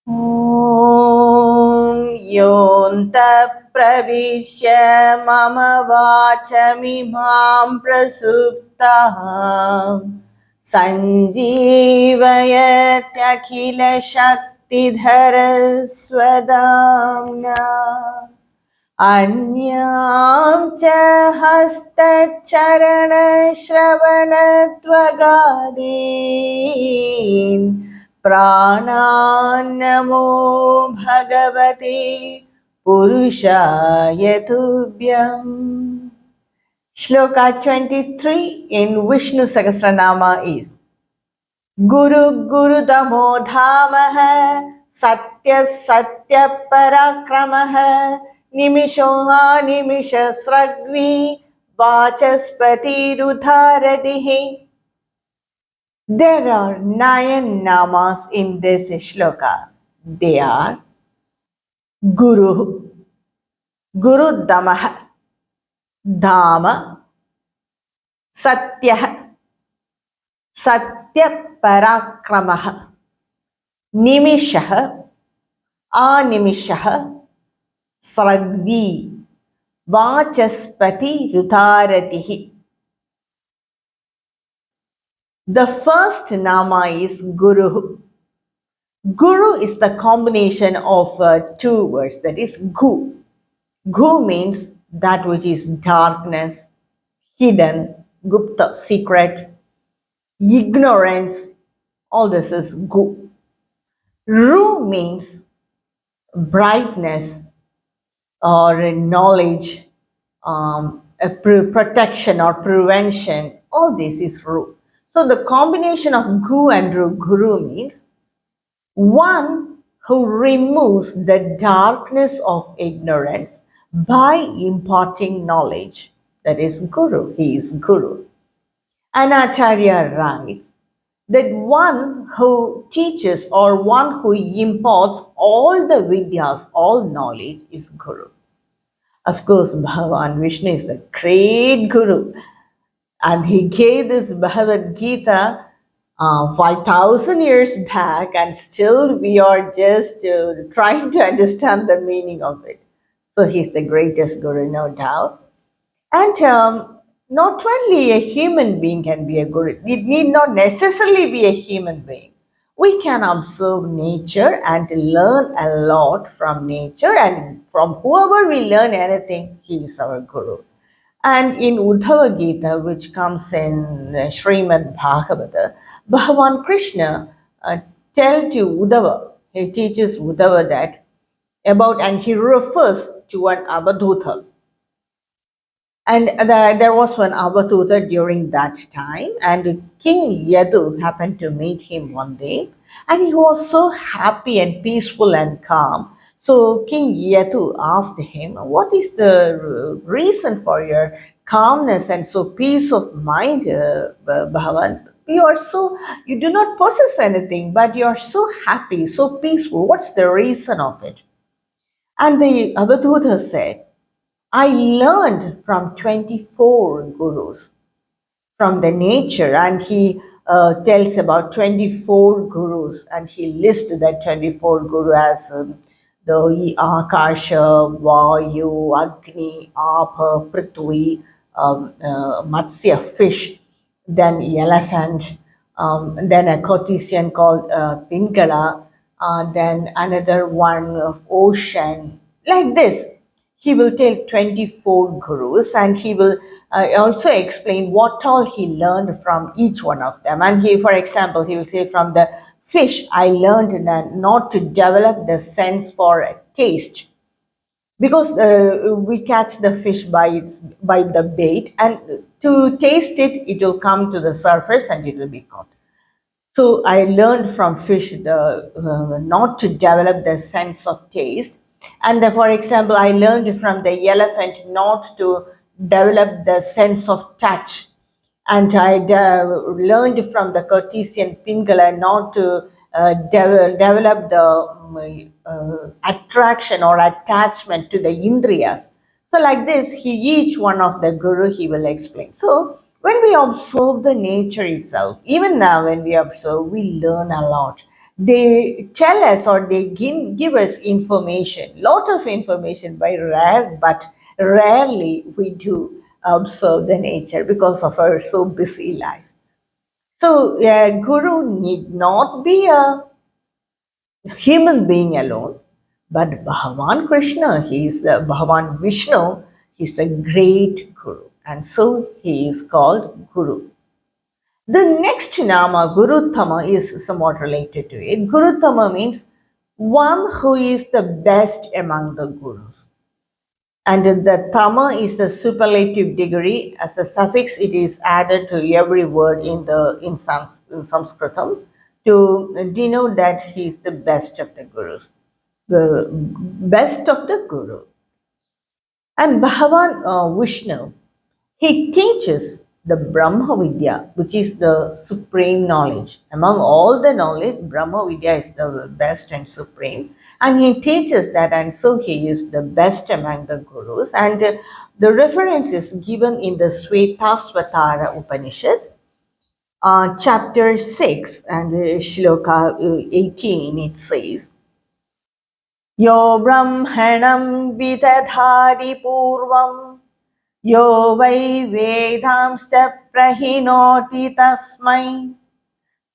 ॐ योऽन्तः प्रविश्य मम वाचमिमां प्रसुप्तः सञ्जीवयत्यखिलशक्तिधरस्वदाम्ना अन्यां च हस्तचरणश्रवणत्वगादीन् प्राणान्नमो भगवते पुरुषाय तुभ्यम्. Shloka 23 in Vishnu Sahasranama is Guru Guru Damo Dhamaha Satya Satya Parakramaha Nimisho Nimisha Sragvi Vachaspati Rudharadihi. There are 9 namas in this shloka. They are Guru, Guru Damaha, Dhama, Satya, Satya Parakramaha, Nimisha, Animisha, Sragvi, Vachaspati Rudharadihi. The first nama is Guru. Guru is the combination of 2 words, that is Gu. Gu means that which is darkness, hidden, Gupta, secret, ignorance. All this is Gu. Ru means brightness or knowledge, protection or prevention. All this is Ru. So the combination of Gu and Ru, Guru means one who removes the darkness of ignorance by imparting knowledge. That is Guru. He is Guru. And Acharya writes that one who teaches or one who imparts all the vidyas, all knowledge is Guru. Of course, Bhagavan Vishnu is the great Guru. And he gave this Bhagavad Gita 5,000 years back, and still we are just trying to understand the meaning of it. So he's the greatest Guru, no doubt. And not only a human being can be a Guru, it need not necessarily be a human being. We can observe nature and learn a lot from nature, and from whoever we learn anything, he is our Guru. And in Uddhava Gita, which comes in Srimad Bhagavata, Bhagavan Krishna tells to Uddhava, he teaches Uddhava that about, and he refers to an Avadhuta. And there was one Avadhuta during that time, and King Yadu happened to meet him one day, and he was so happy and peaceful and calm. So King Yadu asked him, what is the reason for your calmness and so peace of mind, Bhagavan? You do not possess anything, but you are so happy, so peaceful. What's the reason of it? And the Avadhuta said, I learned from 24 gurus from the nature, and he tells about 24 gurus, and he lists that 24 guru as the Akasha, Vayu, Agni, Apa, Prithvi, Matsya, fish, then elephant, then a Cartesian called Pingala, then another one of ocean, like this. He will tell 24 gurus, and he will also explain what all he learned from each one of them. And he, for example, he will say from the fish, I learned not to develop the sense for taste, because we catch the fish by the bait, and to taste it, it will come to the surface and it will be caught. So I learned from fish not to develop the sense of taste. And for example, I learned from the elephant not to develop the sense of touch. And I learned from the Cartesian Pingala not to develop the attraction or attachment to the Indriyas. So like this, each one of the Guru, he will explain. So when we observe the nature itself, even now when we observe, we learn a lot. they tell us or they give us information, lot of information, by rare, but rarely we do observe the nature because of our so busy life. So a guru need not be a human being alone, but Bhagavan Krishna, he is the Bhagavan Vishnu, he is a great guru, and so he is called Guru. The next nama, Guruttama, is somewhat related to it. Guruttama means one who is the best among the gurus. And the tama is the superlative degree. As a suffix, it is added to every word in Sanskritam to denote that he is the best of the gurus, the best of the guru. And Bhagavan Vishnu, he teaches the Brahma Vidya, which is the supreme knowledge. Among all the knowledge, Brahma Vidya is the best and supreme. And he teaches that, and so he is the best among the gurus. And the reference is given in the Svetasvatara Upanishad, chapter 6 and Shloka 18. It says, Yo Brahmanam Vidadhari Purvam यो वै वेदांश्च प्रहिणोति तस्मै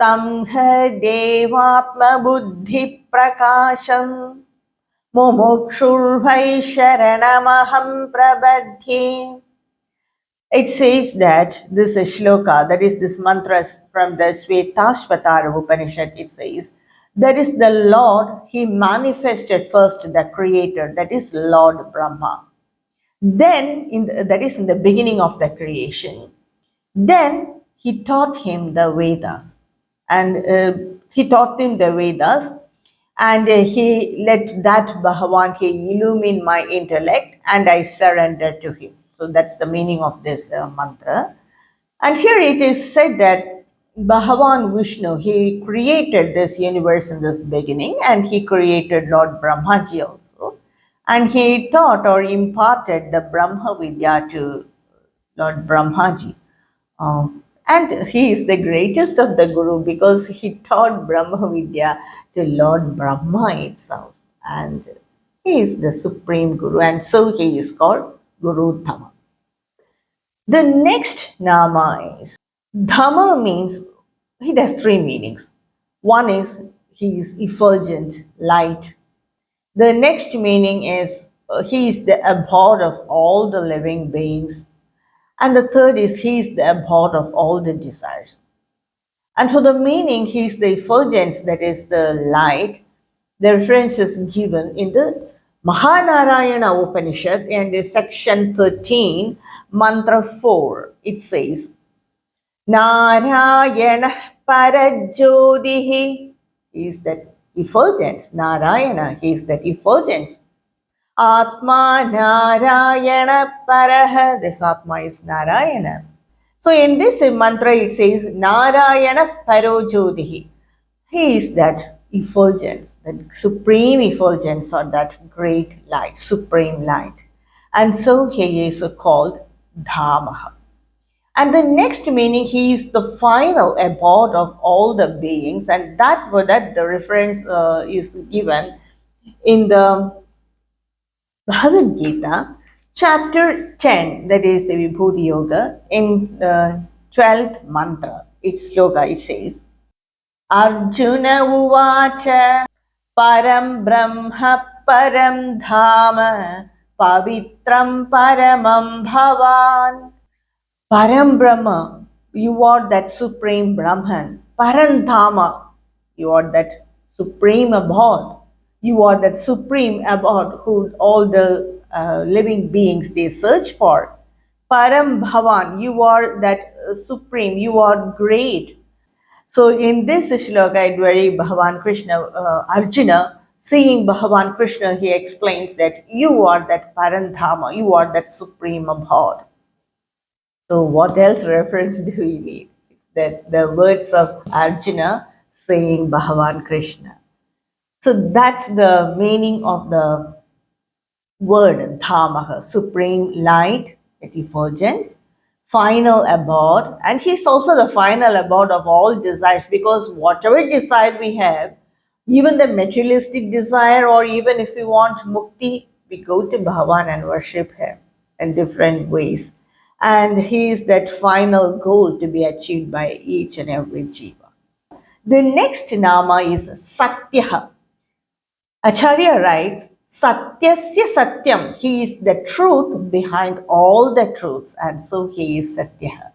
तं ह देवात्मबुद्धिप्रकाशम् मुमुक्षुर्वै शरणमहं प्रबध्ये. It says that this is shloka, that is this mantra from the Svetashvatara Upanishad. It says, that is the Lord, he manifested first the creator, that is Lord Brahma. Then, that is in the beginning of the creation, then he taught him the Vedas. And he taught him the Vedas, and he let that Bhagavan, he illumine my intellect, and I surrender to him. So that's the meaning of this mantra. And here it is said that Bhagavan Vishnu, he created this universe in this beginning, and he created Lord Brahmaji also. And he taught or imparted the Brahma Vidya to Lord Brahmaji. And he is the greatest of the Guru because he taught Brahma Vidya to Lord Brahma itself. And he is the supreme Guru, and so he is called Guru Tama. The next nama is Dhamma, means it has three meanings. One is he is effulgent, light. The next meaning is he is the abode of all the living beings. And the third is he is the abode of all the desires. And for the meaning, he is the effulgence, that is the light. The reference is given in the Mahanarayana Upanishad and section 13, mantra 4. It says, Narayana Parajodihi, he is that effulgence. Narayana, he is that effulgence. Atma Narayana Paraha, this Atma is Narayana. So in this mantra it says Narayana Parojodihi. He is that effulgence, that supreme effulgence, or that great light, supreme light. And so he is called Dhamaha. And the next meaning, he is the final abode of all the beings, and that the reference is given in the Bhagavad Gita, chapter 10, that is the Vibhuti Yoga, in the 12th mantra. It's Sloka, it says, Arjuna Uvacha Param Brahma Param Dhama Pavitram Paramam Bhavan. Param Brahma, you are that supreme Brahman. Parandhama, you are that supreme abode. You are that supreme abode who all the living beings they search for. Param Bhavan, you are that supreme, you are great. So in this shloka, very Bhagavan Krishna, Arjuna, seeing Bhagavan Krishna, he explains that you are that Parandhama, you are that supreme abode. So what else reference do we need? It's that the words of Arjuna saying Bhagavan Krishna. So that's the meaning of the word Dhamaha, supreme light, effulgence, final abode, and he's also the final abode of all desires, because whatever desire we have, Even the materialistic desire, or even if we want mukti, we go to Bhagavan and worship him in different ways. And he is that final goal to be achieved by each and every jiva. The next nama is Satyaha. Acharya writes, Satyasya Satyam. He is the truth behind all the truths, and so he is Satyaha.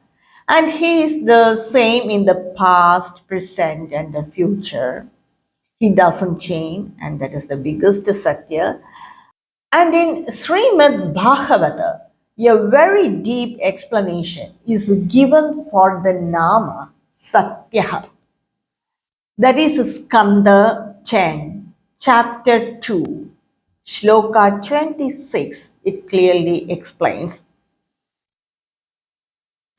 And he is the same in the past, present, and the future. He doesn't change, and that is the biggest Satya. And in Srimad Bhagavata, a very deep explanation is given for the Nama Satyaha. That is Skanda 10, chapter 2, Sloka 26. It clearly explains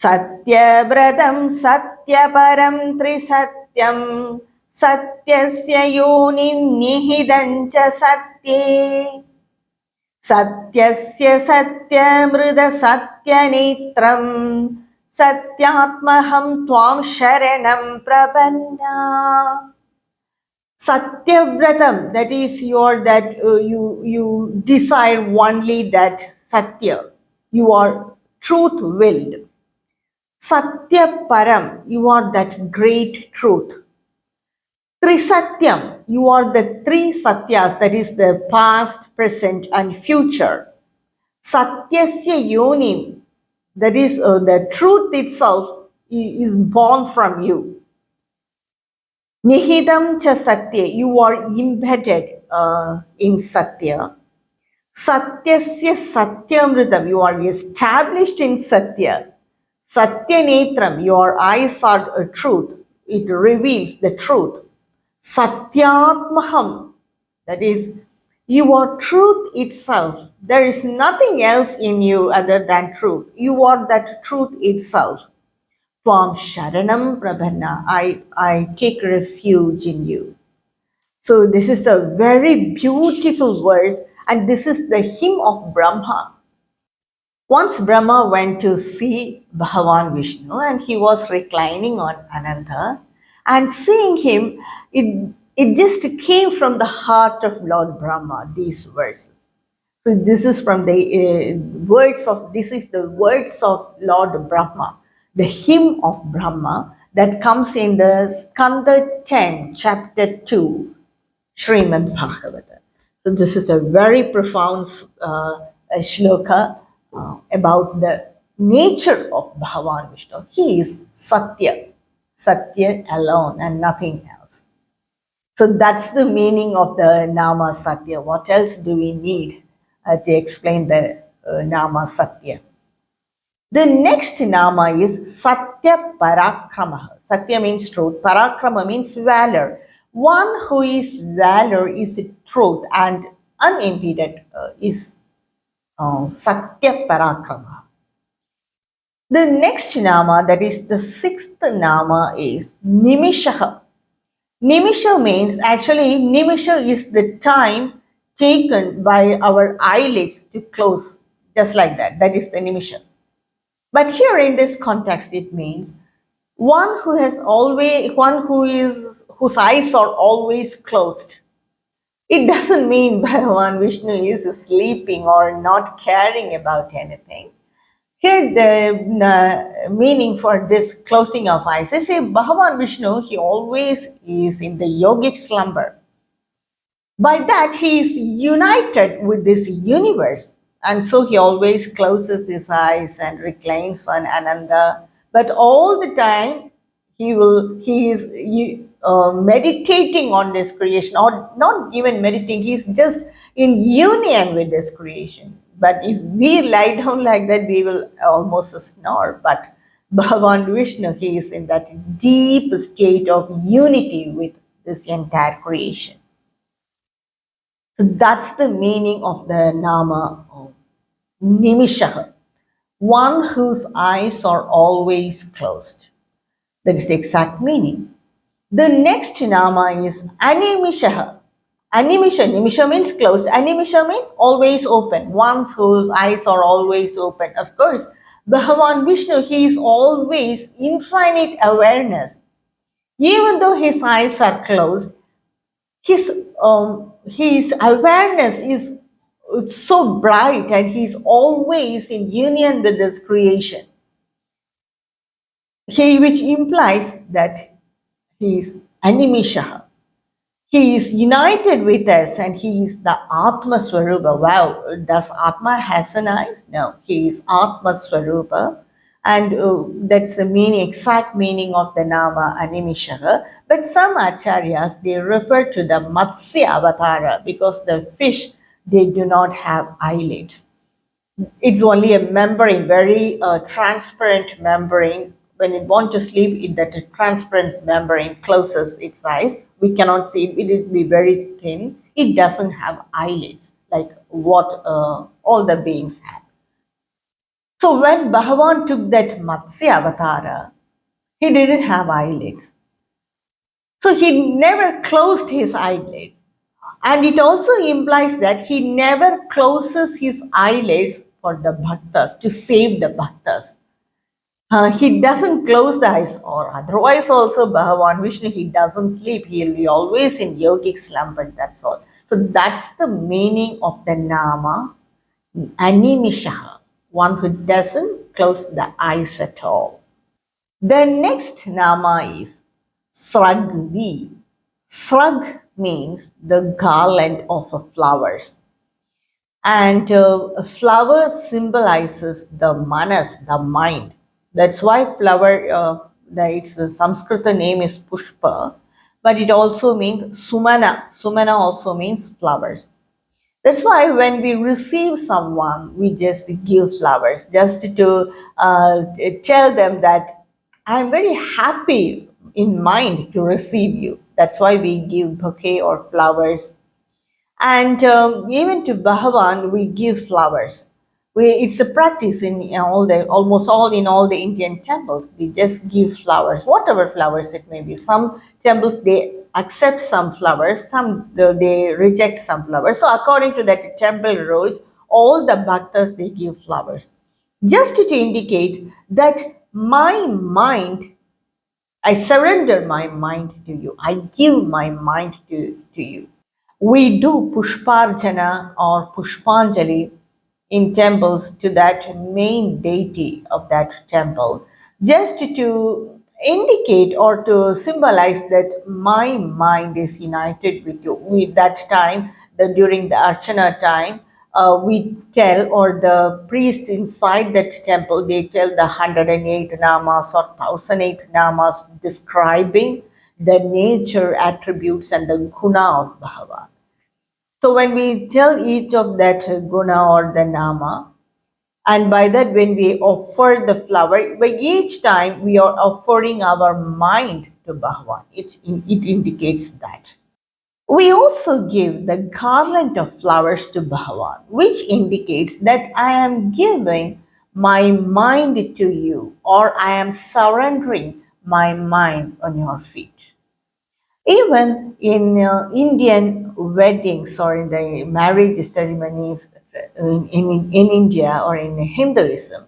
Satyabratam Satyaparam Trisatyam Satyasya Yonim Nihidam Cha Satye Satyasya Satyamruda Satyanetram Satyatmaham Tvam Sharanam Prapanna. Satyabratam, that is you desire only that Satya, you are truth willed. Satya Param, you are that great truth. Trisatyam, you are the three Satyas, that is the past, present, and future. Satyasya Yonim, that is the truth itself is born from you. Nihidam cha Satya, you are embedded in Satya. Satyasya Satyamritam, you are established in Satya. Satyanetram, your eyes are a truth. It reveals the truth. Satyatmaham, that is, you are truth itself. There is nothing else in you other than truth. You are that truth itself. Tvam Sharanam Prabhanna, I take refuge in you. So this is a very beautiful verse, and this is the hymn of Brahma. Once Brahma went to see Bhagavan Vishnu, and he was reclining on Ananta, and seeing him, it just came from the heart of Lord Brahma, these verses. So this is from the this is the words of Lord Brahma, the hymn of Brahma that comes in the Skanda 10, chapter 2, Srimad Bhagavata. So this is a very profound shloka about the nature of Bhagavan Vishnu. He is Satya, Satya alone and nothing else. So that's the meaning of the Nama Satya. What else do we need to explain the Nama Satya? The next Nama is Satya Parakrama. Satya means truth. Parakrama means valor. One who is valor is truth and unimpeded is Satya Parakrama. The next Nama, that is the sixth Nama, is Nimishaha. Nimisha means, actually, Nimisha is the time taken by our eyelids to close, just like that. That is the Nimisha. But here in this context, it means one who has always, whose eyes are always closed. It doesn't mean Bhagavan Vishnu is sleeping or not caring about anything. Here, the meaning for this closing of eyes is, Bhagavan Vishnu, he always is in the yogic slumber. By that, he is united with this universe. And so he always closes his eyes and reclines on Ananda. But all the time, he is meditating on this creation, or not even meditating, he's just in union with this creation. But if we lie down like that, we will almost snore. But Bhagavan Vishnu, he is in that deep state of unity with this entire creation. So that's the meaning of the Nama Nimishaha, one whose eyes are always closed. That is the exact meaning. The next Nama is Animishaha. Nimisha means closed. Animisha means always open, one whose eyes are always open. Of course, Bhagavan Vishnu, he is always infinite awareness. Even though his eyes are closed, his awareness is so bright, and he's always in union with this creation. Which implies that he is animishaha. He is united with us, and he is the Atma Swarupa. Wow, does Atma has an eyes? No, he is Atma Swarupa. And that's the meaning, exact meaning of the Nama Animishara. But some acharyas, they refer to the Matsya Avatara, because the fish, they do not have eyelids. It's only a membrane, very transparent membrane. When it wants to sleep, that transparent membrane closes its eyes. We cannot see it. It will be very thin. It doesn't have eyelids like what all the beings have. So when Bhagavan took that Matsya Avatara, he didn't have eyelids. So he never closed his eyelids. And it also implies that he never closes his eyelids for the bhaktas, to save the bhaktas. He doesn't close the eyes, or otherwise also Bhagavan Vishnu, he doesn't sleep. He'll be always in yogic slumber, that's all. So that's the meaning of the Nama, Animishaha, one who doesn't close the eyes at all. The next Nama is Sragvi. Srag means the garland of flowers. And flower symbolizes the manas, the mind. That's why flower, its Sanskrita name is Pushpa, but it also means Sumana. Sumana also means flowers. That's why when we receive someone, we just give flowers, just to tell them that I'm very happy in mind to receive you. That's why we give bouquet or flowers. And even to Bhagavan, we give flowers. It's a practice in almost all in all the Indian temples. They just give flowers, whatever flowers it may be. Some temples, they accept some flowers, some they reject some flowers. So according to that temple rules, all the bhaktas, they give flowers, just to indicate that my mind, I surrender my mind to you. I give my mind to you. We do Pushparjana or Pushpanjali in temples to that main deity of that temple, just to indicate or to symbolize that my mind is united with you. With that time, during the Archana time, we tell, or the priest inside that temple, they tell the 108 namas or 1008 namas describing the nature, attributes, and the guna of Bhagavan. So when we tell each of that guna or the nama, and by that when we offer the flower, by each time we are offering our mind to Bhagavan. It indicates that. We also give the garland of flowers to Bhagavan, which indicates that I am giving my mind to you, or I am surrendering my mind on your feet. Even in Indian weddings or in the marriage ceremonies in India or in Hinduism,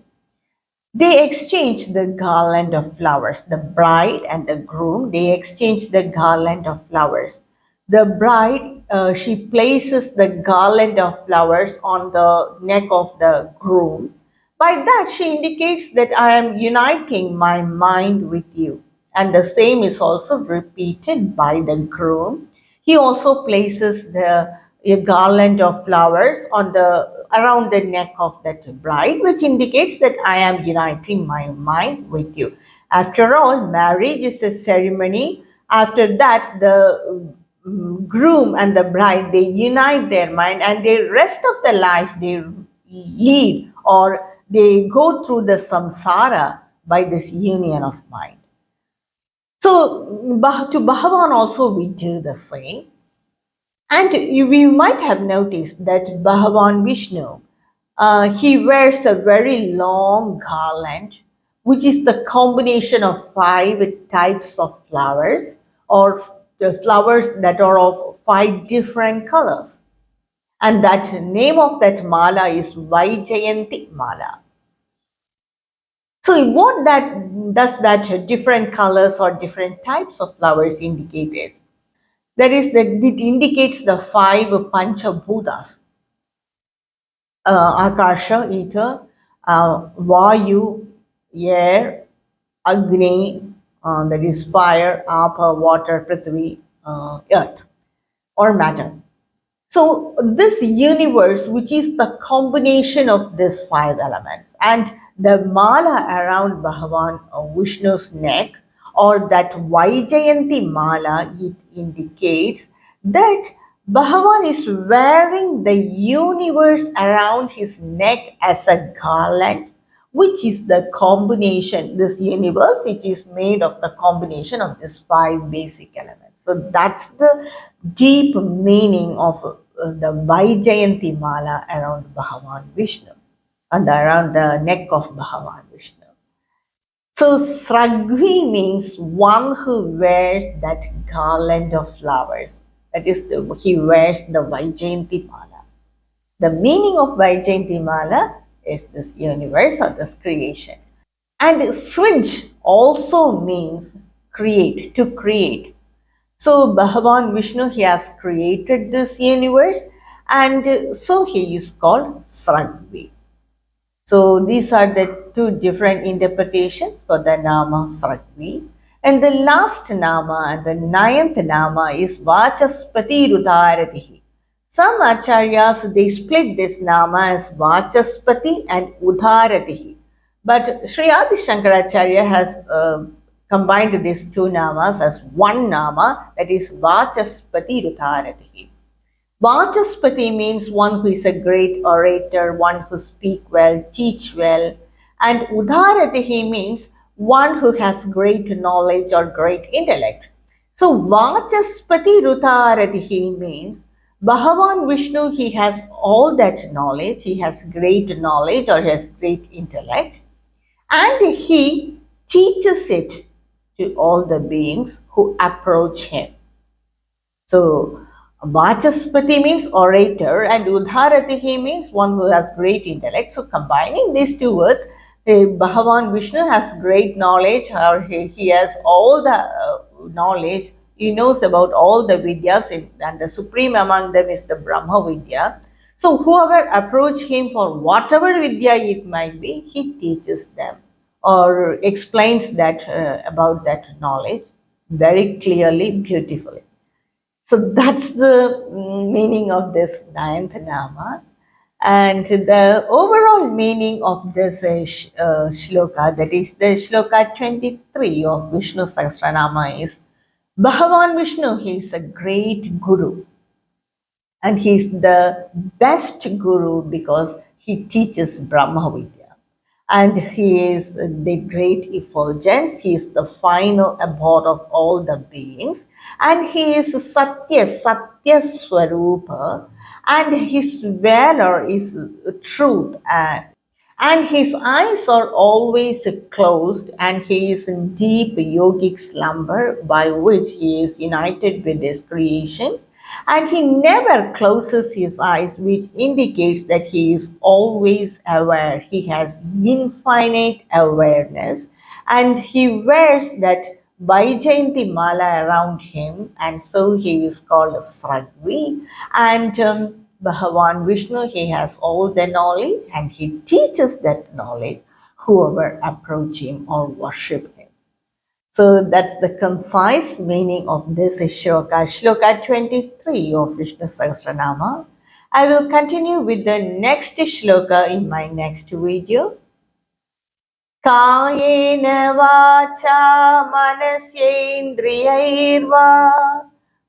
they exchange the garland of flowers. The bride and the groom, they exchange the garland of flowers. The bride, she places the garland of flowers on the neck of the groom. By that, she indicates that I am uniting my mind with you. And the same is also repeated by the groom. He also places a garland of flowers on the around the neck of that bride, which indicates that I am uniting my mind with you. After all, marriage is a ceremony. After that, the groom and the bride, they unite their mind, and the rest of the life they lead, or they go through the samsara by this union of mind. So to Bhagavan also we do the same. And you might have noticed that Bhagavan Vishnu, he wears a very long garland, which is the combination of 5 types of flowers, or the flowers that are of 5 different colors. And that name of that mala is Vaijayanti mala. So what that does, that different colors or different types of flowers indicate is That is, that it indicates the five Panchabhutas: Akasha, ether, Vayu, air, Agni, that is fire, Apa, water, Prithvi, earth or matter. So, this universe, which is the combination of these five elements, and the mala around Bhagavan Vishnu's neck, or that Vaijayanti mala, it indicates that Bhagavan is wearing the universe around his neck as a garland, which is the combination, this universe, which is made of the combination of these five basic elements. So that's the deep meaning of the Vaijayanti mala around Bhagavan Vishnu and around the neck of Bhagavan Vishnu. So Sragvi means one who wears that garland of flowers. That is, he wears the Vaijayanti mala. The meaning of Vaijayanti mala is this universe or this creation. And Srij also means create, to create. So Bhagavan Vishnu, he has created this universe, and so he is called Sragvi. So these are the two different interpretations for the Nama Sragvi. And the last Nama and the ninth Nama is Vachaspati Udaratihi. Some acharyas, they split this Nama as Vachaspati and Udaratihi. But Sri Adi Shankaracharya has combined these two Namas as one Nama, that is Vachaspati Udaratihi. Vachaspati means one who is a great orator, one who speaks well, teach well. And Udharatihi means one who has great knowledge or great intellect. So Vachaspati Rutharatihi means Bhagavan Vishnu, he has all that knowledge, he has great knowledge or has great intellect, and he teaches it to all the beings who approach him. So, Vachaspati means orator and Udharatihi means one who has great intellect. So, combining these two words, Bhagavan Vishnu has great knowledge, or he has all the knowledge. He knows about all the Vidyas, and the supreme among them is the Brahma Vidya. So, whoever approach him for whatever Vidya it might be, he teaches them or explains that about that knowledge very clearly, beautifully. So that's the meaning of this ninth nama. And the overall meaning of this shloka, that is the shloka 23 of Vishnu Sahasranama, is Bhagavan Vishnu, he is a great guru. And he is the best guru because he teaches Brahma Vidya. And he is the great effulgence, he is the final abode of all the beings, and he is Satya, Satya Swarupa, and his valor is truth. And his eyes are always closed, and he is in deep yogic slumber by which he is united with his creation. And he never closes his eyes, which indicates that he is always aware. He has infinite awareness, and he wears that Vaijayanti mala around him, and so he is called Sragvi. And Bhagavan Vishnu, he has all the knowledge, and he teaches that knowledge whoever approach him or worship him. So that's the concise meaning of this shloka, shloka 23 of Vishnu Sahasranama. I will continue with the next shloka in my next video. कायेन वाचा मनस्येन्द्रियैर्वा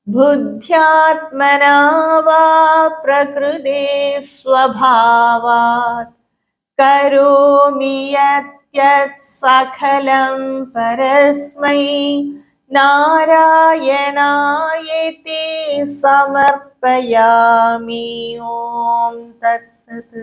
बुद्ध्यात्मना वा प्रकृते स्वभावात् करोमि यत् सकलं परस्मै नारायणायेति समर्पयामि। ॐ तत्सत्।